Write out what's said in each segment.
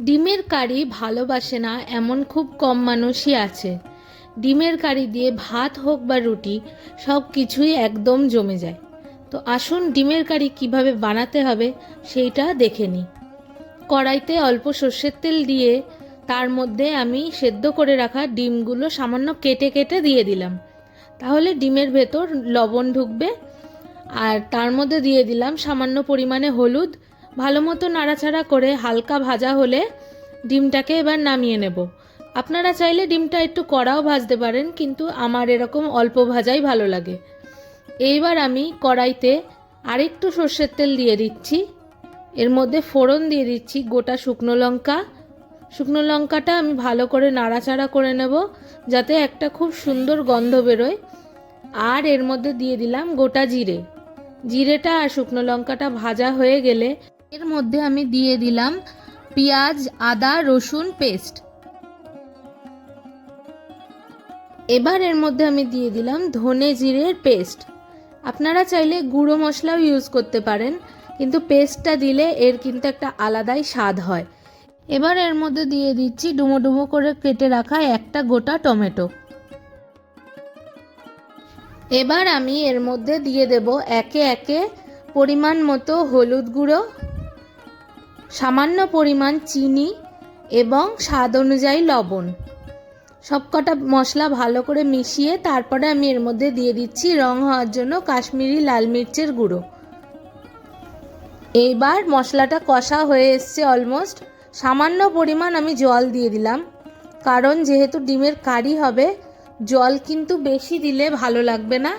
ডিমের কারি ভালোবাসে না এমন খুব কম মানুষই আছে। ডিমের কারি দিয়ে ভাত হোক বা রুটি সব কিছুই একদম জমে যায়। তো আসুন ডিমের কারি কিভাবে বানাতে হবে সেইটা দেখে নিই। কড়াইতে অল্প সর্ষের তেল দিয়ে তার মধ্যে আমি সেদ্ধ করে রাখা ডিমগুলো সামান্য কেটে কেটে দিয়ে দিলাম, তাহলে ডিমের ভেতর লবণ ঢুকবে। আর তার মধ্যে দিয়ে দিলাম সামান্য পরিমাণে হলুদ। ভালো মতো নাড়াচাড়া করে হালকা ভাজা হলে ডিমটাকে এবার নামিয়ে নেব। আপনারা চাইলে ডিমটা একটু কড়াও ভাজতে পারেন, কিন্তু আমার এরকম অল্প ভাজাই ভালো লাগে। এইবার আমি কড়াইতে আরেকটু সর্ষের তেল দিয়ে দিচ্ছি। এর মধ্যে ফোড়ন দিয়ে দিচ্ছি গোটা শুকনো লঙ্কা। শুকনো লঙ্কাটা আমি ভালো করে নাড়াচাড়া করে নেব যাতে একটা খুব সুন্দর গন্ধ বেরোয়। আর এর মধ্যে দিয়ে দিলাম গোটা জিরে। জিরেটা আর শুকনো লঙ্কাটা ভাজা হয়ে গেলে এর মধ্যে আমি দিয়ে দিলাম পেঁয়াজ, আদা, রসুন পেস্ট। এবার এর মধ্যে আমি দিয়ে দিলাম ধনে জিরের পেস্ট। আপনারা চাইলে গুঁড়ো মশলাও ইউজ করতে পারেন, কিন্তু পেস্টটা দিলে এর কিন্তু একটা আলাদাই স্বাদ হয়। এবার এর মধ্যে দিয়ে দিচ্ছি ডুমো ডুমো করে কেটে রাখা একটা গোটা টমেটো। এবার আমি এর মধ্যে দিয়ে দেব একে একে পরিমাণ মতো হলুদ গুঁড়ো, সামান্য পরিমাণ চিনি এবং স্বাদ অনুযায়ী লবণ। সবকটা মশলা ভালো করে মিশিয়ে তারপরে আমি এর মধ্যে দিয়ে দিচ্ছি রং হওয়ার জন্য কাশ্মীরি লাল মির্চের গুঁড়ো। এইবার মশলাটা কষা হয়ে এসছে অলমোস্ট। সামান্য পরিমাণ আমি জল দিয়ে দিলাম, কারণ যেহেতু ডিমের কারি হবে জল কিন্তু বেশি দিলে ভালো লাগবে না।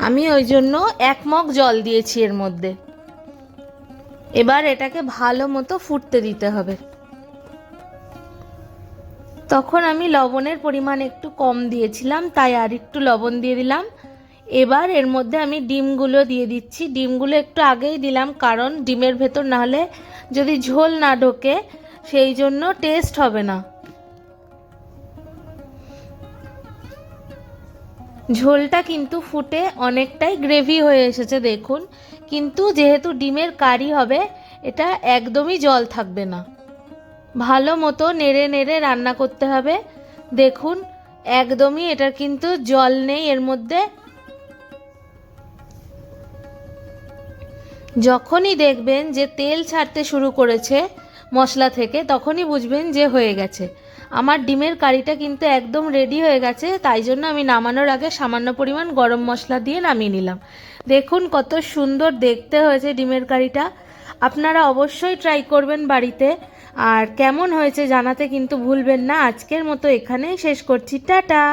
আমি ওই জন্য 1 মগ জল দিয়েছি এর মধ্যে। এবার এটাকে ভালো মতো ফুটতে দিতে হবে। তখন আমি লবণের পরিমাণ একটু কম দিয়েছিলাম, তাই আর একটু লবণ দিয়ে দিলাম। এবার এর মধ্যে আমি ডিমগুলো দিয়ে দিচ্ছি। ডিমগুলো একটু আগেই দিলাম, কারণ ডিমের ভেতর না হলে যদি ঝোল না ঢোকে সেই জন্য টেস্ট হবে না। ঝোলটা কিন্তু ফুটে অনেকটাই গ্রেভি হয়ে এসেছে দেখুন, কিন্তু যেহেতু ডিমের কারি হবে এটা একদমই জল থাকবে না। ভালো মতো নেড়ে নেড়ে রান্না করতে হবে। দেখুন একদমই এটা কিন্তু জল নেই এর মধ্যে। যখনই দেখবেন যে তেল ছাড়তে শুরু করেছে মশলা থেকে, তখনই বুঝবেন যে হয়ে গেছে। আমার ডিমের কারিটা কিন্তু একদম রেডি হয়ে গেছে, তাই জন্য আমি নামানোর আগে সামান্য পরিমাণ গরম মশলা দিয়ে নামিয়ে নিলাম। দেখুন কত সুন্দর দেখতে হয়েছে ডিমের কারিটা। আপনারা অবশ্যই ট্রাই করবেন বাড়িতে, আর কেমন হয়েছে জানাতে কিন্তু ভুলবেন না। আজকের মতো এখানেই শেষ করছি, টাটা।